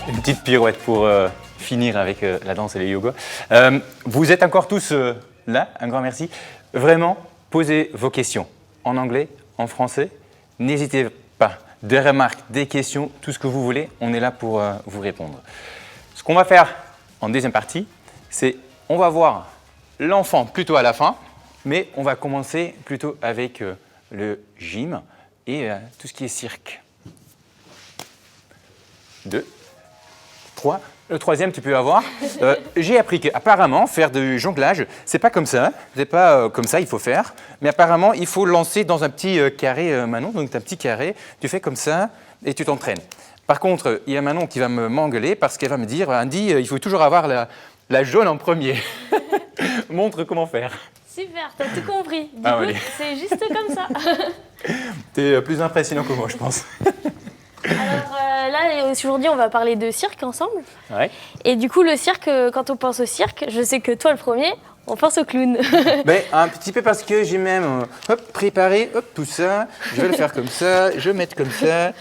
Une petite pirouette pour finir avec la danse et les yoga. Vous êtes encore tous là, un grand merci. Vraiment, posez vos questions en anglais, en français. N'hésitez pas. Des remarques, des questions, tout ce que vous voulez, on est là pour vous répondre. Ce qu'on va faire en deuxième partie, c'est on va voir l'enfant plutôt à la fin, mais on va commencer plutôt avec le gym et tout ce qui est cirque. 2, 3. Le troisième, tu peux avoir. J'ai appris qu'apparemment, faire du jonglage, c'est pas comme ça. C'est pas comme ça, il faut faire. Mais apparemment, il faut lancer dans un petit carré, Manon. Donc, un petit carré, tu fais comme ça et tu t'entraînes. Par contre, il y a Manon qui va m'engueuler parce qu'elle va me dire, Andy, il faut toujours avoir la jaune en premier. Montre comment faire. Super, t'as tout compris. Du coup, c'est juste comme ça. T'es plus impressionnant que moi, je pense. Alors là, aujourd'hui, on va parler de cirque ensemble. Ouais. Et du coup, le cirque, quand on pense au cirque, je sais que toi, le premier, on pense au clown. Ben, un petit peu parce que j'ai même préparé tout ça. Je vais le faire comme ça, je vais mettre comme ça.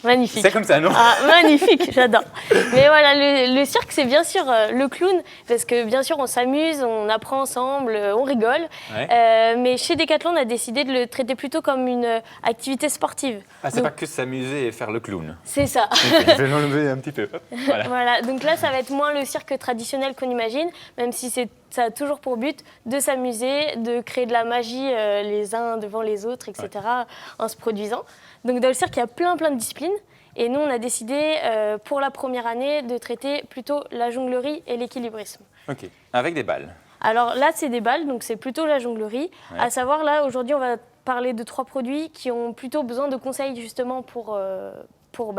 Magnifique. C'est comme ça, non? Ah, magnifique, j'adore. Mais voilà, le cirque, c'est bien sûr le clown, parce que bien sûr, on s'amuse, on apprend ensemble, on rigole. Ouais. Mais chez Decathlon, on a décidé de le traiter plutôt comme une activité sportive. Ah, c'est donc, pas que s'amuser et faire le clown. C'est ça. Je vais l'enlever un petit peu. Voilà. Voilà, donc là, ça va être moins le cirque traditionnel qu'on imagine, même si ça a toujours pour but de s'amuser, de créer de la magie les uns devant les autres, etc., ouais, en se produisant. Donc dans le cirque, il y a plein de disciplines. Et nous, on a décidé, pour la première année, de traiter plutôt la jonglerie et l'équilibrisme. Ok, avec des balles. Alors là, c'est des balles, donc c'est plutôt la jonglerie. Ouais. À savoir, là, aujourd'hui, on va parler de 3 produits qui ont plutôt besoin de conseils, justement, pour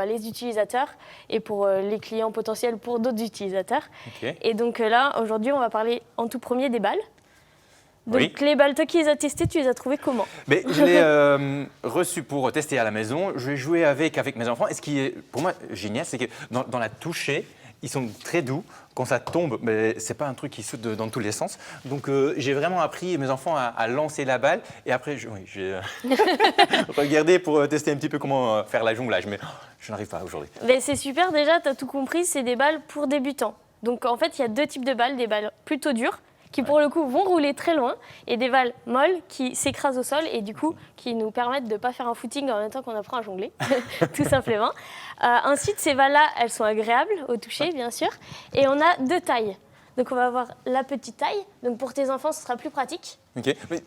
les utilisateurs et pour les clients potentiels pour d'autres utilisateurs. Okay. Et donc là, aujourd'hui, on va parler en tout premier des balles. Donc oui. Les balles, toi qui les as testées, tu les as trouvées comment? Mais je l'ai reçu pour tester à la maison. Je vais jouer avec mes enfants. Et ce qui est pour moi génial, c'est que dans la toucher, ils sont très doux. Quand ça tombe, ce n'est pas un truc qui saute dans tous les sens. Donc j'ai vraiment appris mes enfants à lancer la balle. Et après, j'ai regardé pour tester un petit peu comment faire la jonglage. Mais je n'arrive pas aujourd'hui. C'est super déjà, tu as tout compris. C'est des balles pour débutants. Donc en fait, il y a 2 types de balles. Des balles plutôt dures, qui pour le coup vont rouler très loin, et des balles molles qui s'écrasent au sol et du coup qui nous permettent de ne pas faire un footing en même temps qu'on apprend à jongler, tout simplement. Ensuite, ces balles-là, elles sont agréables au toucher, bien sûr, et on a 2 tailles. Donc on va avoir la petite taille, donc pour tes enfants, ce sera plus pratique. Ok, mais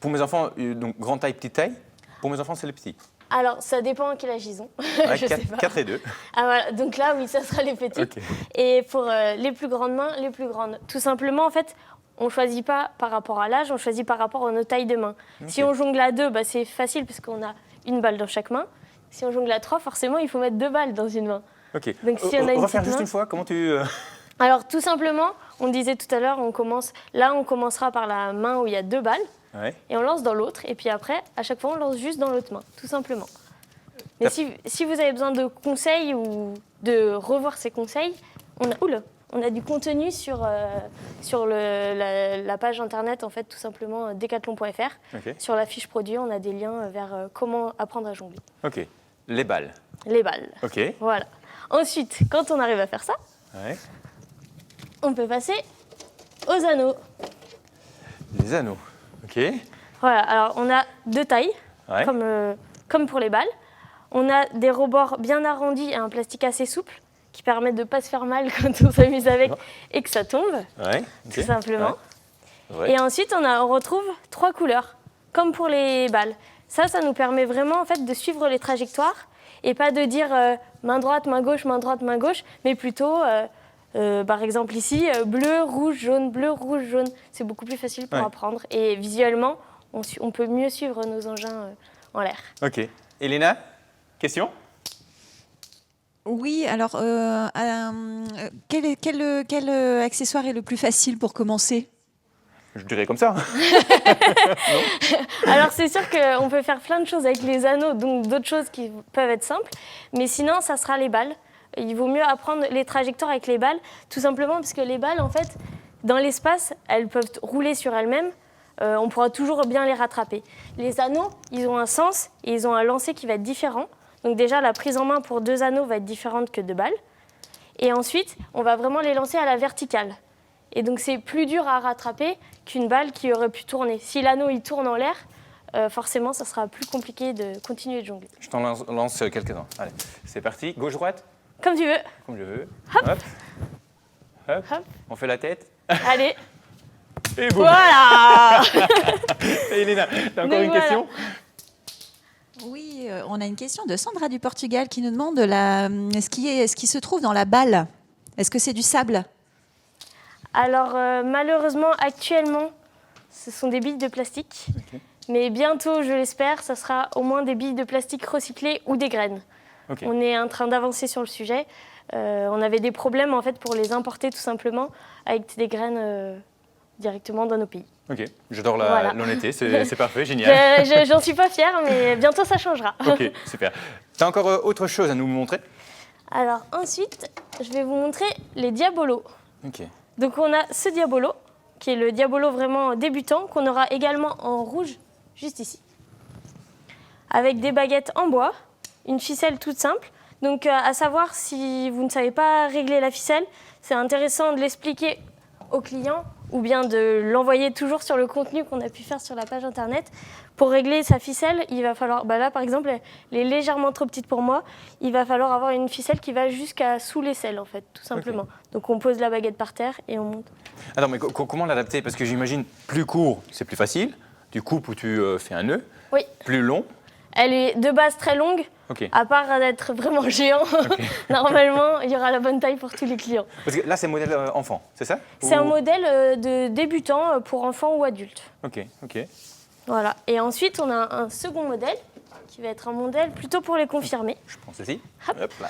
pour mes enfants, donc grande taille, petite taille, pour mes enfants, c'est le petit. Alors, ça dépend à quel âge ils ont. Ouais, 4 et 2. Ah, voilà. Donc là, oui, ça sera les petites. Okay. Et pour les plus grandes mains, les plus grandes. Tout simplement, en fait, on ne choisit pas par rapport à l'âge, on choisit par rapport à nos tailles de main. Okay. Si on jongle à 2, c'est facile parce qu'on a une balle dans chaque main. Si on jongle à 3, forcément, il faut mettre 2 balles dans une main. Ok. Donc, si on a refaire juste une fois, comment tu... Alors, tout simplement, on disait tout à l'heure, on commencera par la main où il y a 2 balles. Ouais. Et on lance dans l'autre, et puis après, à chaque fois, on lance juste dans l'autre main, tout simplement. Mais si vous avez besoin de conseils ou de revoir ces conseils, on a du contenu sur la page internet, en fait, tout simplement, decathlon.fr. Okay. Sur la fiche produit, on a des liens vers comment apprendre à jongler. Ok, les balles. Les balles. Ok. Voilà. Ensuite, quand on arrive à faire ça, ouais, on peut passer aux anneaux. Les anneaux. Ok. Voilà, alors on a 2 tailles, ouais, comme pour les balles. On a des rebords bien arrondis et un plastique assez souple qui permettent de ne pas se faire mal quand on s'amuse avec et que ça tombe, ouais, tout simplement. Ouais. Ouais. Et ensuite, on retrouve 3 couleurs, comme pour les balles. Ça nous permet vraiment en fait, de suivre les trajectoires et pas de dire main droite, main gauche, mais plutôt... par exemple ici, bleu, rouge, jaune, bleu, rouge, jaune. C'est beaucoup plus facile pour apprendre. Et visuellement, on peut mieux suivre nos engins en l'air. Ok. Elena, question ? Oui, alors quel accessoire est le plus facile pour commencer ? Je dirais comme ça. Alors c'est sûr qu'on peut faire plein de choses avec les anneaux, donc d'autres choses qui peuvent être simples. Mais sinon, ça sera les balles. Il vaut mieux apprendre les trajectoires avec les balles, tout simplement parce que les balles, en fait, dans l'espace, elles peuvent rouler sur elles-mêmes. On pourra toujours bien les rattraper. Les anneaux, ils ont un sens et ils ont un lancer qui va être différent. Donc déjà, la prise en main pour 2 anneaux va être différente que 2 balles. Et ensuite, on va vraiment les lancer à la verticale. Et donc c'est plus dur à rattraper qu'une balle qui aurait pu tourner. Si l'anneau il tourne en l'air, forcément, ça sera plus compliqué de continuer de jongler. Je t'en lance quelques-uns. Allez, c'est parti. Gauche-droite? Comme tu veux. Comme je veux. Hop. Hop. Hop. Hop. On fait la tête. Allez. Et boum. Voilà. Et Elena, t'as encore une question? Oui, on a une question de Sandra du Portugal qui nous demande ce qui se trouve dans la balle. Est-ce que c'est du sable? Alors malheureusement, actuellement, ce sont des billes de plastique. Okay. Mais bientôt, je l'espère, ça sera au moins des billes de plastique recyclées ou des graines. Okay. On est en train d'avancer sur le sujet. On avait des problèmes en fait pour les importer tout simplement avec des graines directement dans nos pays. Ok, j'adore l'honnêteté, c'est parfait, génial. J'en suis pas fière, mais bientôt ça changera. Ok, super. Tu as encore autre chose à nous montrer? Alors ensuite, je vais vous montrer les diabolos. Ok. Donc on a ce diabolo, qui est le diabolo vraiment débutant, qu'on aura également en rouge, juste ici. Avec des baguettes en bois, une ficelle toute simple. Donc à savoir, si vous ne savez pas régler la ficelle, c'est intéressant de l'expliquer au client ou bien de l'envoyer toujours sur le contenu qu'on a pu faire sur la page internet. Pour régler sa ficelle, il va falloir, là par exemple, elle est légèrement trop petite pour moi, il va falloir avoir une ficelle qui va jusqu'à sous l'aisselle en fait, tout simplement. Okay. Donc on pose la baguette par terre et on monte. Alors mais comment l'adapter? Parce que j'imagine plus court, c'est plus facile, tu coupes ou tu fais un nœud. Oui. Plus long. Elle est de base très longue, okay. À part d'être vraiment géant. Okay. Normalement, il y aura la bonne taille pour tous les clients. Parce que là, c'est un modèle enfant, c'est ça? C'est un modèle de débutant pour enfants ou adultes. Ok, ok. Voilà. Et ensuite, on a un second modèle qui va être un modèle plutôt pour les confirmés. Je prends ceci. Hop. Hop là.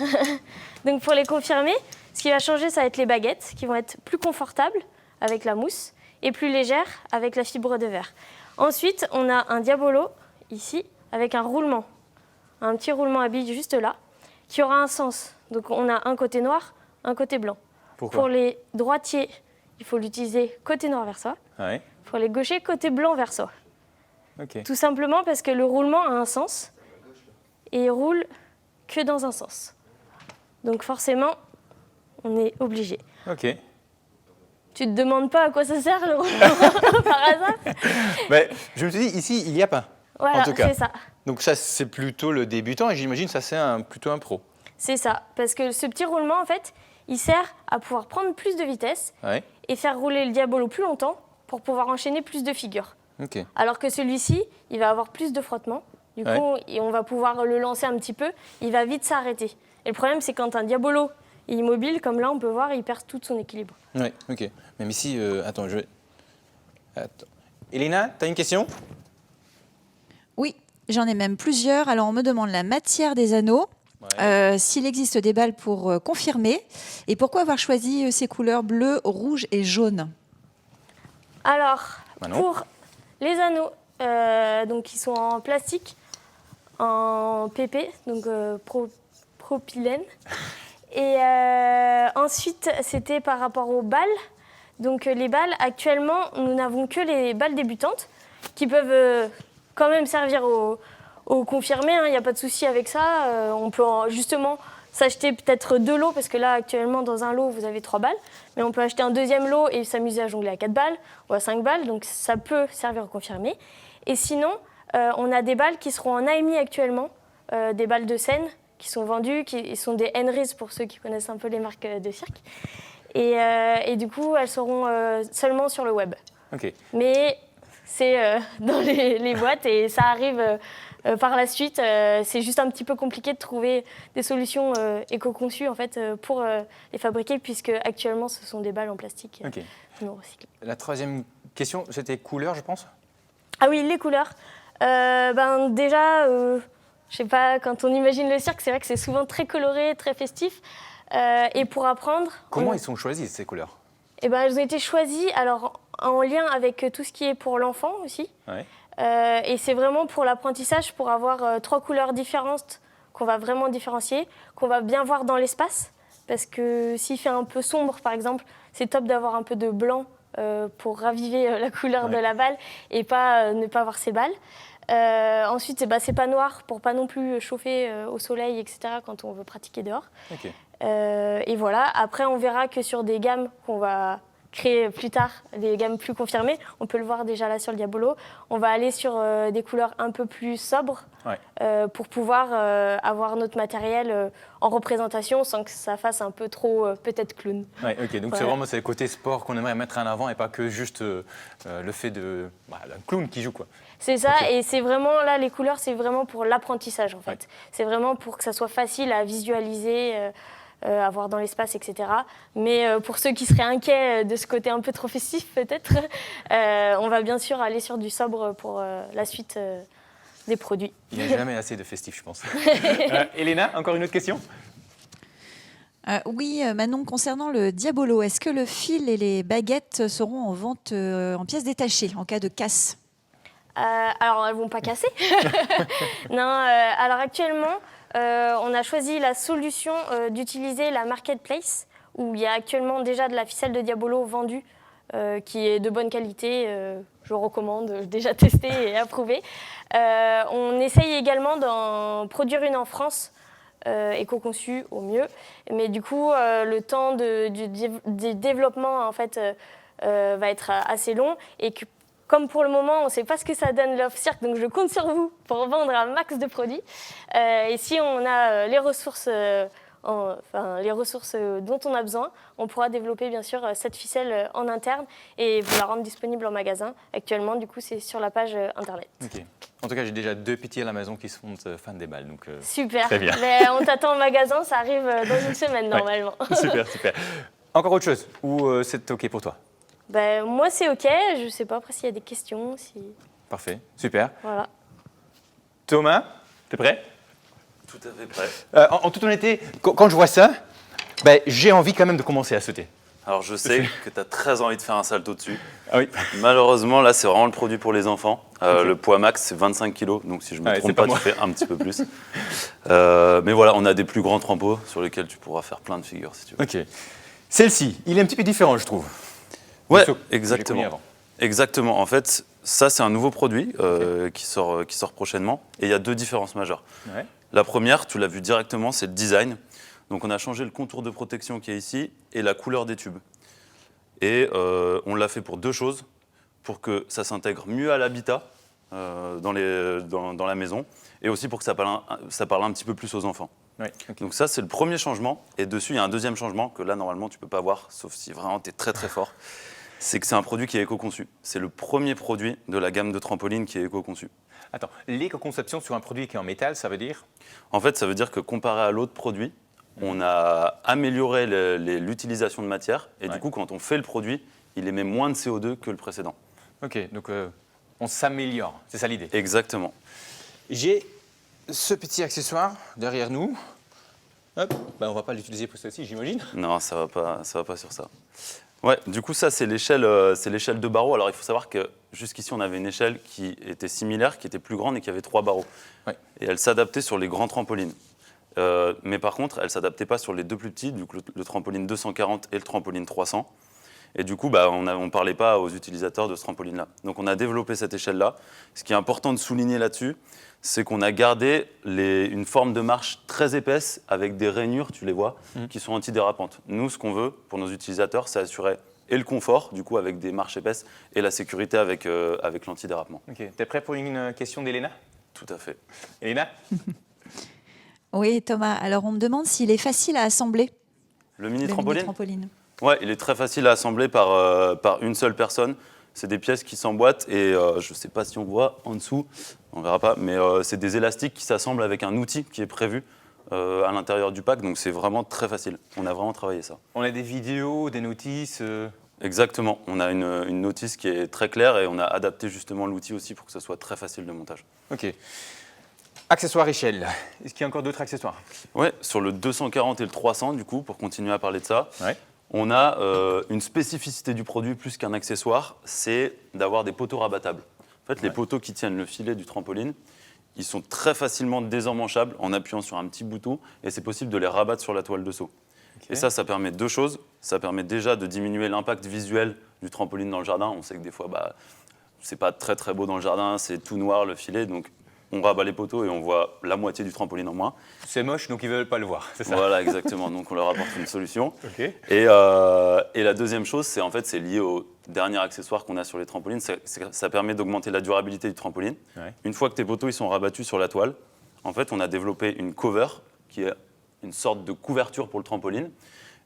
Donc pour les confirmés, ce qui va changer, ça va être les baguettes qui vont être plus confortables avec la mousse et plus légères avec la fibre de verre. Ensuite, on a un diabolo ici avec un roulement, un petit roulement à billes juste là, qui aura un sens. Donc on a un côté noir, un côté blanc. Pourquoi? Pour les droitiers, il faut l'utiliser côté noir vers soi. Ouais. Pour les gauchers, côté blanc vers soi. Okay. Tout simplement parce que le roulement a un sens et il roule que dans un sens. Donc forcément, on est obligé. Ok. Tu te demandes pas à quoi ça sert le roulement par hasard? Mais je me suis dit, ici, il n'y a pas. Voilà, en tout cas. C'est ça. Donc ça, c'est plutôt le débutant et j'imagine que ça, c'est plutôt un pro. C'est ça, parce que ce petit roulement, en fait, il sert à pouvoir prendre plus de vitesse et faire rouler le diabolo plus longtemps pour pouvoir enchaîner plus de figures. Okay. Alors que celui-ci, il va avoir plus de frottement. Du coup, et on va pouvoir le lancer un petit peu, il va vite s'arrêter. Et le problème, c'est quand un diabolo est immobile, comme là, on peut voir, il perd tout son équilibre. Oui, ok. Même ici, attends, je vais... Attends. Elena, tu as une question? Oui, j'en ai même plusieurs. Alors, on me demande la matière des anneaux, s'il existe des balles pour confirmer, et pourquoi avoir choisi ces couleurs bleu, rouge et jaune? Alors, pour les anneaux, donc, qui sont en plastique, en PP, donc propylène. Et ensuite, c'était par rapport aux balles. Donc les balles, actuellement, nous n'avons que les balles débutantes qui peuvent quand même servir aux confirmés. Il n'y a pas de souci avec ça. On peut justement s'acheter peut-être 2 lots, parce que là, actuellement, dans un lot, vous avez 3 balles. Mais on peut acheter un deuxième lot et s'amuser à jongler à 4 balles ou à 5 balles. Donc ça peut servir aux confirmés. Et sinon, on a des balles qui seront en AMI actuellement, des balles de Seine qui sont vendues, qui sont des Henrys pour ceux qui connaissent un peu les marques de cirque. Et du coup, elles seront seulement sur le web. Okay. Mais c'est dans les boîtes et ça arrive par la suite. C'est juste un petit peu compliqué de trouver des solutions éco-conçues en fait, pour les fabriquer, puisque actuellement, ce sont des balles en plastique non recyclées. La troisième question, c'était couleur, je pense? Ah oui, les couleurs. Déjà, je sais pas, quand on imagine le cirque, c'est vrai que c'est souvent très coloré, très festif. Et pour apprendre... Comment ils sont choisis, ces couleurs? Elles ont été choisies alors, en lien avec tout ce qui est pour l'enfant aussi. Et c'est vraiment pour l'apprentissage, pour avoir 3 couleurs différentes qu'on va vraiment différencier, qu'on va bien voir dans l'espace. Parce que s'il fait un peu sombre, par exemple, c'est top d'avoir un peu de blanc pour raviver la couleur de la balle et ne pas avoir ses balles. Ensuite, c'est pas noir pour pas non plus chauffer au soleil, etc. quand on veut pratiquer dehors. Ok. Et voilà. Après, on verra que sur des gammes qu'on va créer plus tard, des gammes plus confirmées, on peut le voir déjà là sur le Diabolo, on va aller sur des couleurs un peu plus sobres pour pouvoir avoir notre matériel en représentation sans que ça fasse un peu trop peut-être clown. Ouais, ok. Donc c'est le côté sport qu'on aimerait mettre en avant et pas que juste le fait d'un clown qui joue, quoi. C'est ça, et c'est vraiment, là, les couleurs, c'est vraiment pour l'apprentissage, en fait. Ouais. C'est vraiment pour que ça soit facile à visualiser, à voir dans l'espace, etc. Mais pour ceux qui seraient inquiets de ce côté un peu trop festif, peut-être, on va bien sûr aller sur du sobre pour la suite des produits. Il n'y a jamais assez de festif, je pense. Elena, encore une autre question ? Oui, Manon, concernant le Diabolo, est-ce que le fil et les baguettes seront en vente en pièces détachées en cas de casse ? Alors, elles ne vont pas casser. Non, alors actuellement, on a choisi la solution d'utiliser la marketplace, où il y a actuellement déjà de la ficelle de Diabolo vendue, qui est de bonne qualité. Je recommande, j'ai déjà testé et approuvé. On essaye également d'en produire une en France, éco-conçue au mieux. Mais du coup, le temps du développement en fait, va être assez long. Et que, comme pour le moment, on ne sait pas ce que ça donne Love Cirque, donc je compte sur vous pour vendre un max de produits. Et si on a les ressources dont on a besoin, on pourra développer bien sûr cette ficelle en interne et vous la rendre disponible en magasin. Actuellement, du coup, c'est sur la page internet. Ok. En tout cas, j'ai déjà 2 petits à la maison qui sont fans des balles. Donc, super. Très bien. Mais on t'attend au magasin, ça arrive dans une semaine normalement. Super, super. Encore autre chose ou c'est ok pour toi ? Moi, c'est ok. Je sais pas après s'il y a des questions. Parfait, super. Voilà. Thomas, t'es prêt ? Tout à fait prêt. En toute honnêteté, quand je vois ça, j'ai envie quand même de commencer à sauter. Alors je sais que tu as très envie de faire un salto dessus. Ah oui. Malheureusement, là, c'est vraiment le produit pour les enfants. Le poids max, c'est 25 kg, donc si je ne me trompe pas, tu fais un petit peu plus. Mais voilà, on a des plus grands trampots sur lesquels tu pourras faire plein de figures si tu veux. Ok. Celle-ci, il est un petit peu différent, je trouve. Ouais, Que j'ai exactement. connu avant. Exactement. En fait, ça, c'est un nouveau produit qui sort prochainement. Et il y a 2 différences majeures. Ouais. La première, tu l'as vu directement, c'est le design. Donc on a changé le contour de protection qui est ici et la couleur des tubes. Et on l'a fait pour 2 choses. Pour que ça s'intègre mieux à l'habitat dans la maison et aussi pour que ça parle un petit peu plus aux enfants. Ouais, okay. Donc ça, c'est le premier changement. Et dessus, il y a un deuxième changement que là, normalement, tu ne peux pas voir, sauf si vraiment tu es très très fort. C'est que c'est un produit qui est éco-conçu. C'est le premier produit de la gamme de trampolines qui est éco-conçu. Attends, l'éco-conception sur un produit qui est en métal, ça veut dire ? En fait, ça veut dire que comparé à l'autre produit, on a amélioré l'utilisation de matière. Et du coup, quand on fait le produit, il émet moins de CO2 que le précédent. Ok, donc on s'améliore, c'est ça l'idée. Exactement. J'ai ce petit accessoire derrière nous. Hop, on ne va pas l'utiliser pour celle-ci, j'imagine. Non, ça va pas sur ça. Ouais, du coup, ça, c'est l'échelle de barreaux. Alors, il faut savoir que jusqu'ici, on avait une échelle qui était similaire, qui était plus grande et qui avait 3 barreaux. Ouais. Et elle s'adaptait sur les grands trampolines. Mais par contre, elle ne s'adaptait pas sur les 2 plus petits, du coup, le trampoline 240 et le trampoline 300. Et du coup, on ne parlait pas aux utilisateurs de ce trampoline-là. Donc, on a développé cette échelle-là. Ce qui est important de souligner là-dessus, c'est qu'on a gardé une forme de marche très épaisse avec des rainures, tu les vois, qui sont antidérapantes. Nous, ce qu'on veut pour nos utilisateurs, c'est assurer et le confort, du coup, avec des marches épaisses, et la sécurité avec l'antidérapement. Ok, t'es prêt pour une question d'Elena ? Tout à fait. Elena ? Oui, Thomas. Alors, on me demande s'il est facile à assembler. Le mini-trampoline ? Mini-trampoline. Ouais, il est très facile à assembler par une seule personne. C'est des pièces qui s'emboîtent et je ne sais pas si on voit en dessous, on ne verra pas, mais c'est des élastiques qui s'assemblent avec un outil qui est prévu à l'intérieur du pack, donc c'est vraiment très facile. On a vraiment travaillé ça. On a des vidéos, des notices Exactement, on a une notice qui est très claire et on a adapté justement l'outil aussi pour que ce soit très facile de montage. Ok. Accessoires échelle. Est-ce qu'il y a encore d'autres accessoires ? Ouais, sur le 240 et le 300 du coup, pour continuer à parler de ça. Ouais. On a une spécificité du produit plus qu'un accessoire, c'est d'avoir des poteaux rabattables. En fait, les poteaux qui tiennent le filet du trampoline, ils sont très facilement désemmanchables en appuyant sur un petit bouton et c'est possible de les rabattre sur la toile de saut. Okay. Et ça permet 2 choses. Ça permet déjà de diminuer l'impact visuel du trampoline dans le jardin. On sait que des fois, c'est pas très très beau dans le jardin, c'est tout noir le filet, donc on rabat les poteaux et on voit la moitié du trampoline en moins. C'est moche, donc ils veulent pas le voir, c'est ça? Voilà, exactement. Donc on leur apporte une solution. Ok. Et la deuxième chose, c'est lié au dernier accessoire qu'on a sur les trampolines. Ça permet d'augmenter la durabilité du trampoline. Ouais. Une fois que tes poteaux ils sont rabattus sur la toile, en fait, on a développé une cover qui est une sorte de couverture pour le trampoline.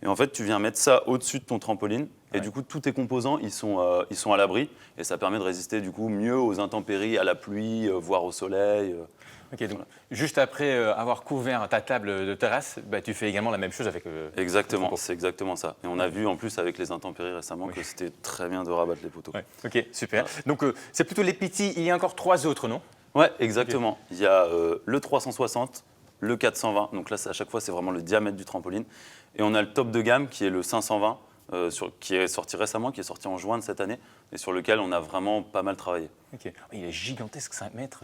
Et en fait, tu viens mettre ça au-dessus de ton trampoline. Et du coup, tous tes composants, ils sont à l'abri. Et ça permet de résister du coup mieux aux intempéries, à la pluie, voire au soleil. Ok, donc juste après avoir couvert ta table de terrasse, bah, tu fais également la même chose avec Exactement, c'est exactement ça. Et on a vu en plus avec les intempéries récemment que c'était très bien de rabattre les poteaux. Ouais. Ok, super. Donc c'est plutôt les petits, il y a encore 3 autres, non? Ouais, exactement. Okay. Il y a le 360, le 420, donc là à chaque fois c'est vraiment le diamètre du trampoline. Et on a le top de gamme qui est le 520, qui est sorti récemment, qui est sorti en juin de cette année, et sur lequel on a vraiment pas mal travaillé. Ok. Il est gigantesque, 5 mètres,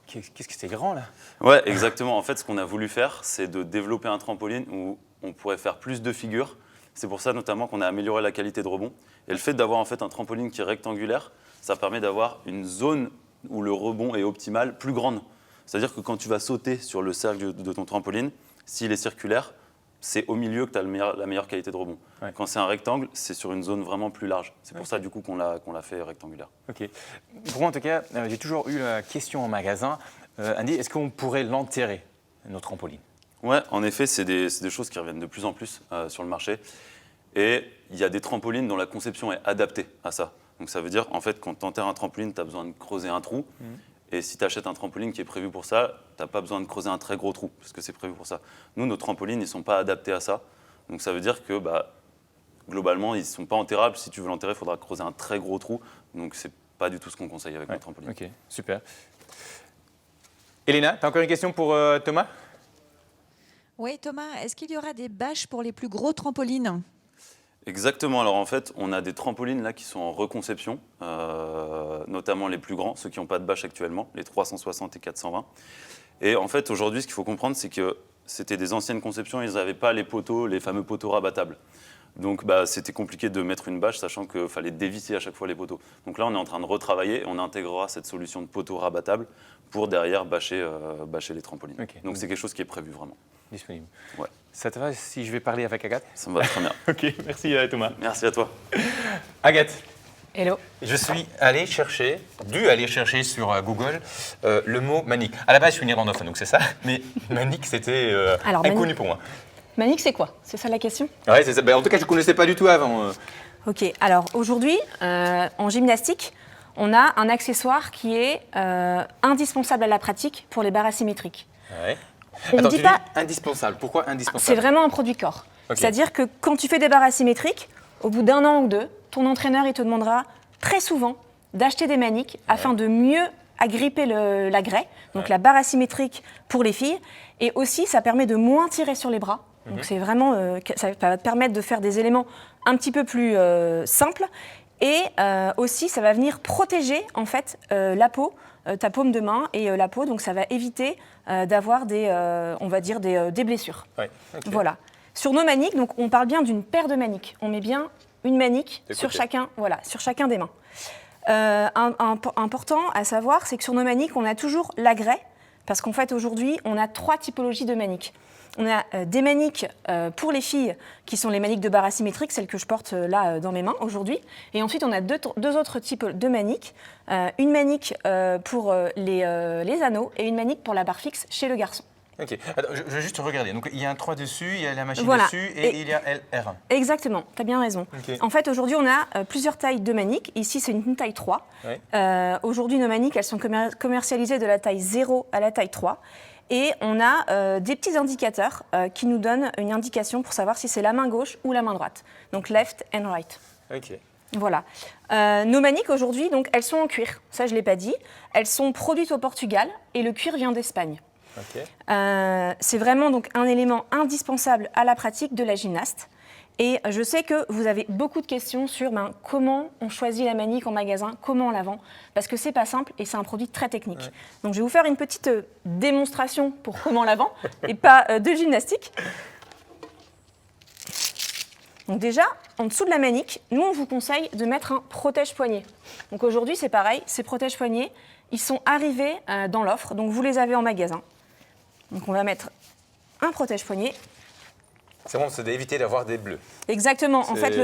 qu'est-ce que c'est grand là? Ouais, exactement. En fait, ce qu'on a voulu faire, c'est de développer un trampoline où on pourrait faire plus de figures. C'est pour ça notamment qu'on a amélioré la qualité de rebond. Et le fait d'avoir en fait un trampoline qui est rectangulaire, ça permet d'avoir une zone où le rebond est optimal, plus grande. C'est-à-dire que quand tu vas sauter sur le cercle de ton trampoline, s'il est circulaire, c'est au milieu que tu as la meilleure qualité de rebond. Ouais. Quand c'est un rectangle, c'est sur une zone vraiment plus large. C'est pour ça du coup qu'on l'a fait rectangulaire. Ok. Pour moi en tout cas, j'ai toujours eu la question en magasin. Andy, est-ce qu'on pourrait l'enterrer, nos trampolines? Ouais, en effet, c'est des choses qui reviennent de plus en plus sur le marché. Et il y a des trampolines dont la conception est adaptée à ça. Donc ça veut dire, en fait, quand tu enterres un trampoline, tu as besoin de creuser un trou. Et si tu achètes un trampoline qui est prévu pour ça, tu n'as pas besoin de creuser un très gros trou, parce que c'est prévu pour ça. Nous, nos trampolines, ils ne sont pas adaptés à ça. Donc ça veut dire que, globalement, ils ne sont pas enterrables. Si tu veux l'enterrer, il faudra creuser un très gros trou. Donc ce n'est pas du tout ce qu'on conseille avec nos trampolines. Ok, super. Elena, tu as encore une question pour Thomas? Oui, Thomas, est-ce qu'il y aura des bâches pour les plus gros trampolines? Exactement. Alors en fait, on a des trampolines là qui sont en reconception, notamment les plus grands, ceux qui n'ont pas de bâche actuellement, les 360 et 420. Et en fait, aujourd'hui, ce qu'il faut comprendre, c'est que c'était des anciennes conceptions, ils n'avaient pas les poteaux, les fameux poteaux rabattables. Donc c'était compliqué de mettre une bâche, sachant qu'il fallait dévisser à chaque fois les poteaux. Donc là, on est en train de retravailler et on intégrera cette solution de poteaux rabattables pour derrière bâcher les trampolines. Okay. Donc c'est quelque chose qui est prévu vraiment. Disponible. Ouais. Ça te va si je vais parler avec Agathe? Ça me va très bien. Ok, merci Thomas. Merci à toi. Agathe. Hello. Je suis dû aller chercher sur Google le mot manique. À la base, je suis néerlandophone, donc c'est ça. Mais manique, c'était inconnu pour moi. Manique, c'est quoi? C'est ça la question? Ouais, c'est ça. En tout cas, je ne connaissais pas du tout avant. Ok, alors aujourd'hui, en gymnastique, on a un accessoire qui est indispensable à la pratique pour les barres asymétriques. Ouais. Attends, tu dis indispensable. Pourquoi indispensable? C'est vraiment un produit corps. Okay. C'est-à-dire que quand tu fais des barres asymétriques, au bout d'1 an ou 2, ton entraîneur il te demandera très souvent d'acheter des maniques afin de mieux agripper la grès, donc la barre asymétrique pour les filles. Et aussi, ça permet de moins tirer sur les bras. Donc c'est vraiment, ça va te permettre de faire des éléments un petit peu plus simples. Et aussi, ça va venir protéger en fait la peau, ta paume de main et la peau. Donc ça va éviter d'avoir des blessures. Ouais, okay. Voilà. Sur nos maniques, donc on parle bien d'une paire de maniques. On met bien une manique sur chacun des mains. Important à savoir, c'est que sur nos maniques, on a toujours la grès, parce qu'en fait aujourd'hui, on a 3 typologies de maniques. On a des maniques pour les filles, qui sont les maniques de barre asymétriques, celles que je porte là dans mes mains aujourd'hui. Et ensuite, on a deux autres types de maniques. Une manique pour les anneaux et une manique pour la barre fixe chez le garçon. Ok, attends, je vais juste regarder. Donc il y a un 3 dessus, il y a la machine voilà. dessus et il y a LR1. Exactement, tu as bien raison. Okay. En fait, aujourd'hui, on a plusieurs tailles de maniques. Ici, c'est une taille 3. Ouais. Aujourd'hui, nos maniques, elles sont commercialisées de la taille 0 à la taille 3. Et on a des petits indicateurs qui nous donnent une indication pour savoir si c'est la main gauche ou la main droite. Donc left and right. Ok. Voilà. Nos maniques aujourd'hui, donc, elles sont en cuir. Ça, je ne l'ai pas dit. Elles sont produites au Portugal et le cuir vient d'Espagne. Okay. C'est vraiment donc un élément indispensable à la pratique de la gymnaste. Et je sais que vous avez beaucoup de questions sur comment on choisit la manique en magasin, comment on la vend, parce que c'est pas simple et c'est un produit très technique. Ouais. Donc je vais vous faire une petite démonstration pour comment on la vend et pas de gymnastique. Donc déjà, en dessous de la manique, nous, on vous conseille de mettre un protège-poignet. Donc aujourd'hui, c'est pareil, ces protège-poignets, ils sont arrivés dans l'offre, donc vous les avez en magasin. Donc on va mettre un protège-poignet. C'est bon, c'est d'éviter d'avoir des bleus. Exactement. En fait,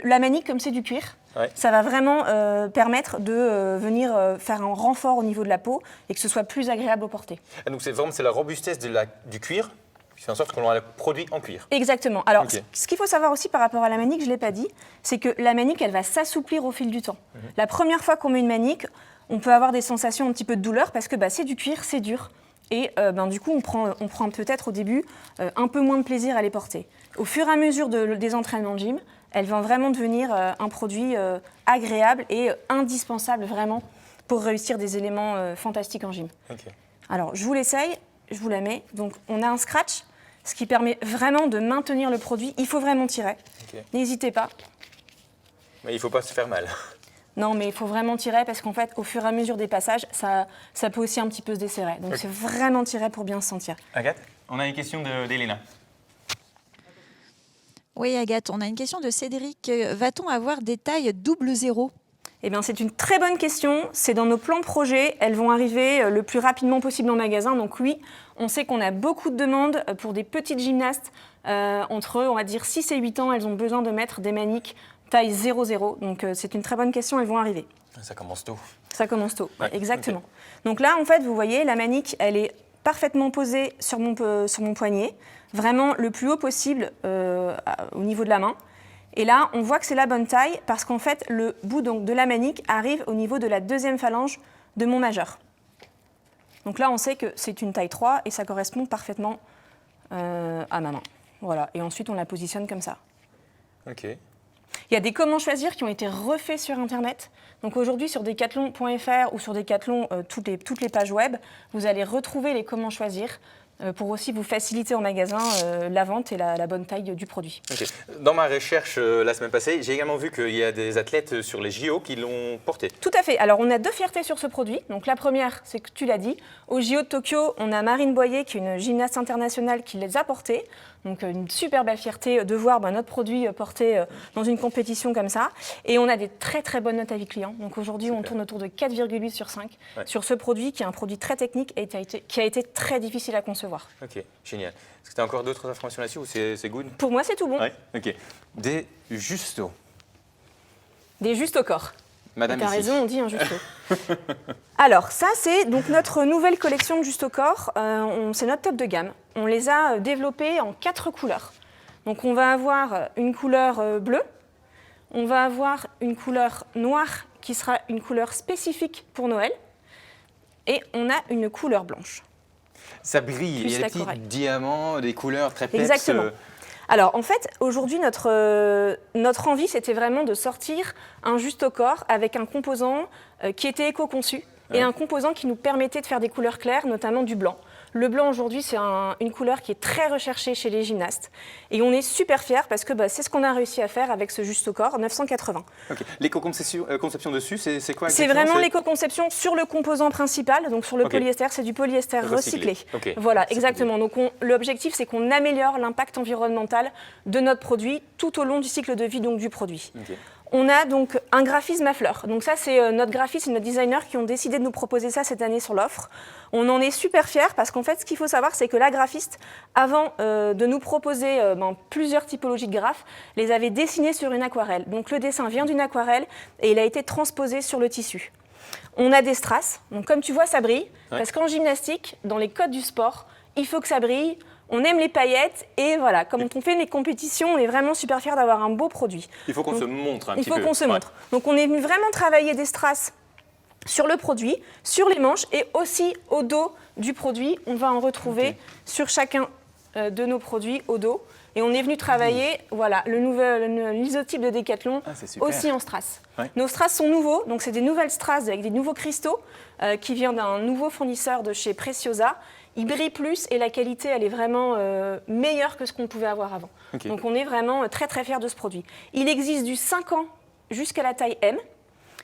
la manique, comme c'est du cuir, ça va vraiment permettre de venir faire un renfort au niveau de la peau et que ce soit plus agréable au porter. Ah, donc c'est la robustesse du cuir qui fait en sorte qu'on a le produit en cuir. Exactement. Alors, ce qu'il faut savoir aussi par rapport à la manique, je ne l'ai pas dit, c'est que la manique, elle va s'assouplir au fil du temps. La première fois qu'on met une manique, on peut avoir des sensations un petit peu de douleur parce que c'est du cuir, c'est dur. Et du coup, on prend peut-être au début un peu moins de plaisir à les porter. Au fur et à mesure des entraînements de gym, elles vont vraiment devenir un produit agréable et indispensable vraiment pour réussir des éléments fantastiques en gym. Alors, je vous l'essaye, je vous la mets. Donc, on a un scratch, ce qui permet vraiment de maintenir le produit. Il faut vraiment tirer. N'hésitez pas. Mais il ne faut pas se faire mal. Non, mais il faut vraiment tirer parce qu'en fait, au fur et à mesure des passages, ça peut aussi un petit peu se desserrer. Donc, c'est vraiment tirer pour bien se sentir. Agathe, on a une question d'Elena. Oui, Agathe, on a une question de Cédric. Va-t-on avoir des tailles 00 ? Eh bien, c'est une très bonne question. C'est dans nos plans de projet. Elles vont arriver le plus rapidement possible en magasin. Donc oui, on sait qu'on a beaucoup de demandes pour des petites gymnastes. Entre, on va dire, 6 et 8 ans, elles ont besoin de mettre des maniques taille 00. Donc c'est une très bonne question, elles vont arriver. Ça commence tôt. Ça commence tôt, exactement. Donc là, en fait, vous voyez, la manique, elle est parfaitement posée sur mon poignet, vraiment le plus haut possible au niveau de la main. Et là, on voit que c'est la bonne taille parce qu'en fait, le bout donc, de la manique arrive au niveau de la deuxième phalange de mon majeur. Donc là, on sait que c'est une taille 3 et ça correspond parfaitement à ma main. Voilà, et ensuite, on la positionne comme ça. Ok. Il y a des comment choisir qui ont été refaits sur Internet. Donc aujourd'hui, sur decathlon.fr ou sur Decathlon, toutes les pages web, vous allez retrouver les comment choisir pour aussi vous faciliter en magasin la vente et la bonne taille du produit. Okay. Dans ma recherche la semaine passée, j'ai également vu qu'il y a des athlètes sur les JO qui l'ont porté. Tout à fait. Alors, on a 2 fiertés sur ce produit. Donc, la première, c'est que tu l'as dit, au JO de Tokyo, on a Marine Boyer, qui est une gymnaste internationale, qui les a portés. Donc, une super belle fierté de voir notre produit porté dans une compétition comme ça. Et on a des très, très bonnes notes avis clients. Donc, aujourd'hui, on tourne autour de 4,8 sur 5 sur ce produit, qui est un produit très technique et qui a été très difficile à concevoir. Ok, génial. Est-ce que tu as encore d'autres informations là-dessus ou c'est good? Pour moi, c'est tout bon. Ouais, ok. Des justos. Des justos corps. Madame, tu as raison, on dit un justo. Alors, ça, c'est donc notre nouvelle collection de Justo Corps. C'est notre top de gamme. On les a développés en 4 couleurs. Donc, on va avoir une couleur bleue. On va avoir une couleur noire qui sera une couleur spécifique pour Noël. Et on a une couleur blanche. Ça brille, il y a des petits diamants, des couleurs très peps. Exactement. Alors, en fait, aujourd'hui, notre envie, c'était vraiment de sortir un Justo Corps avec un composant qui était éco-conçu et un composant qui nous permettait de faire des couleurs claires, notamment du blanc. Le blanc, aujourd'hui, c'est une couleur qui est très recherchée chez les gymnastes. Et on est super fiers parce que c'est ce qu'on a réussi à faire avec ce Justo Corps 980. Okay. L'éco-conception dessus, c'est quoi exactement? C'est vraiment l'éco-conception sur le composant principal, donc sur le polyester. C'est du polyester recyclé. Okay. Voilà, exactement. Donc l'objectif, c'est qu'on améliore l'impact environnemental de notre produit tout au long du cycle de vie du produit. Okay. On a donc un graphisme à fleurs. Donc ça, c'est notre graphiste et notre designer qui ont décidé de nous proposer ça cette année sur l'offre. On en est super fiers parce qu'en fait, ce qu'il faut savoir, c'est que la graphiste, avant de nous proposer plusieurs typologies de graphes, les avait dessinées sur une aquarelle. Donc le dessin vient d'une aquarelle et il a été transposé sur le tissu. On a des strass. Donc comme tu vois, ça brille. Parce qu'en gymnastique, dans les codes du sport, il faut que ça brille. On aime les paillettes et voilà, comme on fait les compétitions, on est vraiment super fiers d'avoir un beau produit. Il faut qu'on se montre un petit peu. Il faut qu'on se montre. Donc on est venu vraiment travailler des strass sur le produit, sur les manches et aussi au dos du produit. On va en retrouver sur chacun de nos produits au dos. Et on est venu travailler l'isotype de Decathlon aussi en strass. Ouais. Nos strass sont nouveaux, donc c'est des nouvelles strass avec des nouveaux cristaux qui viennent d'un nouveau fournisseur de chez Preciosa. Il brille plus et la qualité, elle est vraiment meilleure que ce qu'on pouvait avoir avant. Okay. Donc on est vraiment très très fiers de ce produit. Il existe du 5 ans jusqu'à la taille M.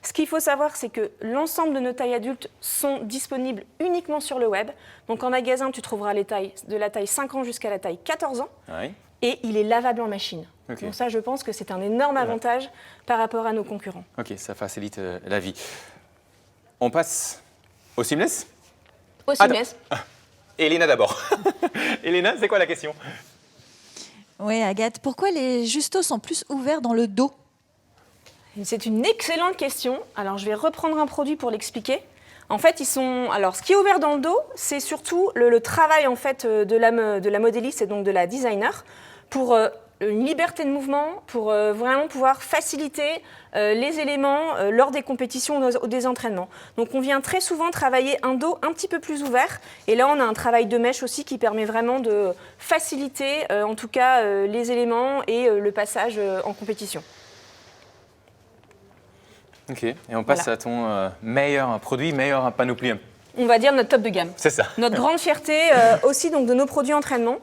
Ce qu'il faut savoir, c'est que l'ensemble de nos tailles adultes sont disponibles uniquement sur le web. Donc en magasin, tu trouveras les tailles de la taille 5 ans jusqu'à la taille 14 ans. Oui. et il est lavable en machine. Okay. Donc ça, je pense que c'est un énorme avantage par rapport à nos concurrents. Ok, ça facilite la vie. On passe au seamless? Au seamless. Elena d'abord. Elena, c'est quoi la question? Oui, Agathe, pourquoi les justos sont plus ouverts dans le dos? C'est une excellente question. Alors, je vais reprendre un produit pour l'expliquer. En fait, alors, ce qui est ouvert dans le dos, c'est surtout le travail en fait, de la modéliste et donc de la designer pour une liberté de mouvement, pour vraiment pouvoir faciliter les éléments lors des compétitions ou des entraînements. Donc on vient très souvent travailler un dos un petit peu plus ouvert, et là on a un travail de mèche aussi qui permet vraiment de faciliter en tout cas les éléments et le passage en compétition. Ok, et on passe à ton meilleur produit, meilleur panoplie. On va dire notre top de gamme. C'est ça. Notre grande fierté aussi donc, de nos produits entraînement.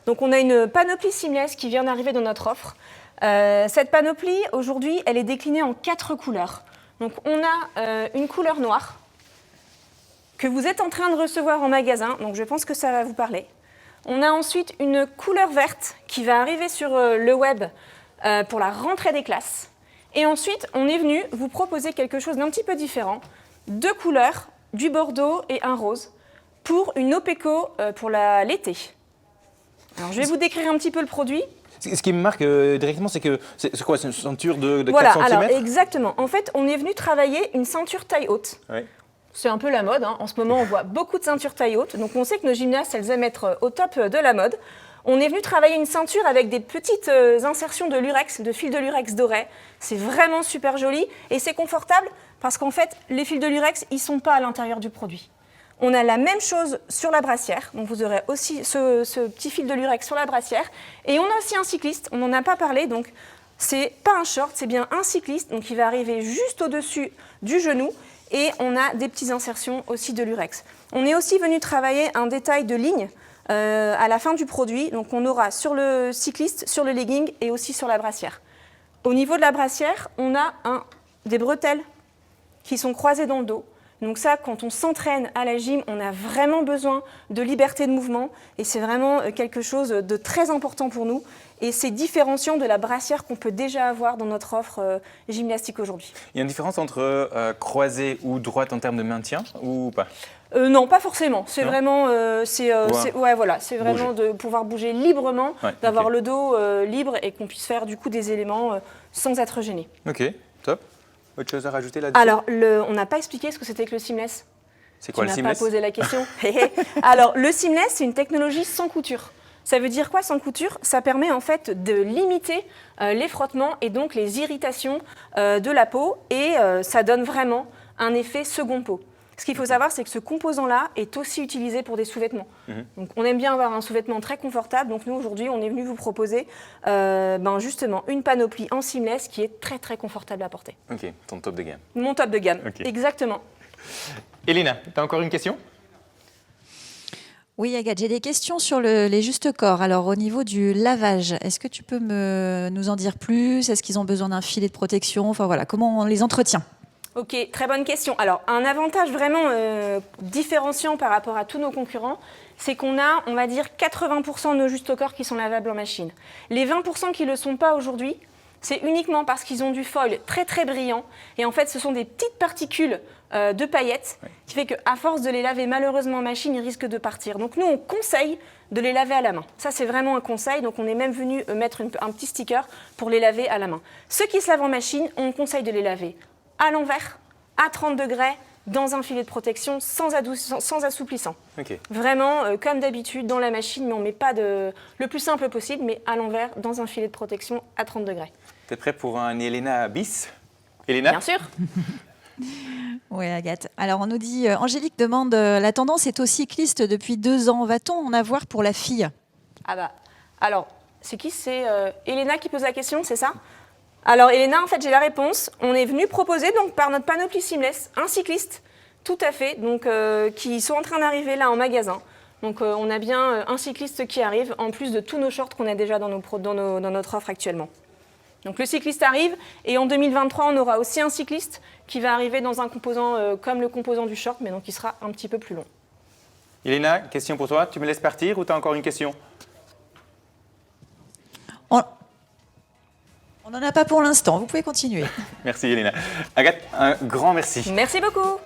Donc on a une panoplie seamless qui vient d'arriver dans notre offre. Cette panoplie, aujourd'hui, elle est déclinée en 4 couleurs. Donc on a une couleur noire que vous êtes en train de recevoir en magasin, donc je pense que ça va vous parler. On a ensuite une couleur verte qui va arriver sur le web pour la rentrée des classes. Et ensuite, on est venu vous proposer quelque chose d'un petit peu différent. 2 couleurs, du bordeaux et un rose, pour une OPECO pour l'été. Alors, je vais vous décrire un petit peu le produit. Ce qui me marque directement, c'est que c'est quoi, c'est une ceinture de voilà, 4 cm? Alors exactement. En fait, on est venu travailler une ceinture taille haute. Oui. C'est un peu la mode. En ce moment, on voit beaucoup de ceintures taille haute. Donc, on sait que nos gymnastes, elles aiment être au top de la mode. On est venu travailler une ceinture avec des petites insertions de lurex, de fils de lurex dorés. C'est vraiment super joli et c'est confortable parce qu'en fait, les fils de lurex, ils ne sont pas à l'intérieur du produit. On a la même chose sur la brassière, donc vous aurez aussi ce petit fil de lurex sur la brassière. Et on a aussi un cycliste, on n'en a pas parlé, donc c'est pas un short, c'est bien un cycliste, donc il va arriver juste au-dessus du genou. Et on a des petites insertions aussi de lurex. On est aussi venu travailler un détail de ligne à la fin du produit. Donc on aura sur le cycliste, sur le legging et aussi sur la brassière. Au niveau de la brassière, on a des bretelles qui sont croisées dans le dos. Donc ça, quand on s'entraîne à la gym, on a vraiment besoin de liberté de mouvement et c'est vraiment quelque chose de très important pour nous. Et c'est différenciant de la brassière qu'on peut déjà avoir dans notre offre gymnastique aujourd'hui. Il y a une différence entre croisée ou droite en termes de maintien ou pas? Non, pas forcément. C'est vraiment, voilà. C'est vraiment de pouvoir bouger librement, d'avoir le dos libre et qu'on puisse faire du coup des éléments sans être gêné. Ok, top. Autre chose à rajouter là-dessus? Alors, on n'a pas expliqué ce que c'était que le seamless. C'est quoi le seamless? Tu n'as pas posé la question. Alors, le seamless, c'est une technologie sans couture. Ça veut dire quoi sans couture? Ça permet en fait de limiter les frottements et donc les irritations de la peau et ça donne vraiment un effet second peau. Ce qu'il faut savoir, c'est que ce composant-là est aussi utilisé pour des sous-vêtements. Donc, on aime bien avoir un sous-vêtement très confortable. Donc, nous, aujourd'hui, on est venu vous proposer justement une panoplie en seamless qui est très, très confortable à porter. Ok, ton top de gamme. Mon top de gamme, Okay. Exactement. Elena, tu as encore une question? Oui, Agathe, j'ai des questions sur les justes corps. Alors, au niveau du lavage, est-ce que tu peux nous en dire plus? Est-ce qu'ils ont besoin d'un filet de protection? Enfin, voilà, comment on les entretient? Ok, très bonne question. Alors, un avantage vraiment différenciant par rapport à tous nos concurrents, c'est qu'on a, on va dire, 80% de nos justes corps qui sont lavables en machine. Les 20% qui ne le sont pas aujourd'hui, c'est uniquement parce qu'ils ont du foil très très brillant. Et en fait, ce sont des petites particules de paillettes qui fait qu'à force de les laver malheureusement en machine, ils risquent de partir. Donc nous, on conseille de les laver à la main. Ça, c'est vraiment un conseil. Donc on est même venu mettre un petit sticker pour les laver à la main. Ceux qui se lavent en machine, on conseille de les laver à l'envers, à 30 degrés, dans un filet de protection, sans assouplissant. Okay. Vraiment, comme d'habitude, dans la machine, mais on ne met pas le plus simple possible, mais à l'envers, dans un filet de protection à 30 degrés. Tu es prêt pour un Elena bis? Elena? Bien sûr. Oui, Agathe. Alors, on nous dit, Angélique demande, la tendance est aux cyclistes depuis 2 ans. Va-t-on en avoir pour la fille? Ah bah, alors, c'est qui? C'est Elena qui pose la question, c'est ça? Alors, Elena, en fait, j'ai la réponse. On est venu proposer, donc, par notre panoplie seamless, un cycliste, tout à fait, donc, qui sont en train d'arriver là en magasin. Donc, on a bien un cycliste qui arrive, en plus de tous nos shorts qu'on a déjà dans notre offre actuellement. Donc, le cycliste arrive, et en 2023, on aura aussi un cycliste qui va arriver dans un composant comme le composant du short, mais donc qui sera un petit peu plus long. Elena, question pour toi. Tu me laisses partir ou tu as encore une question? On n'en a pas pour l'instant, vous pouvez continuer. Merci Elena. Agathe, un grand merci. Merci beaucoup.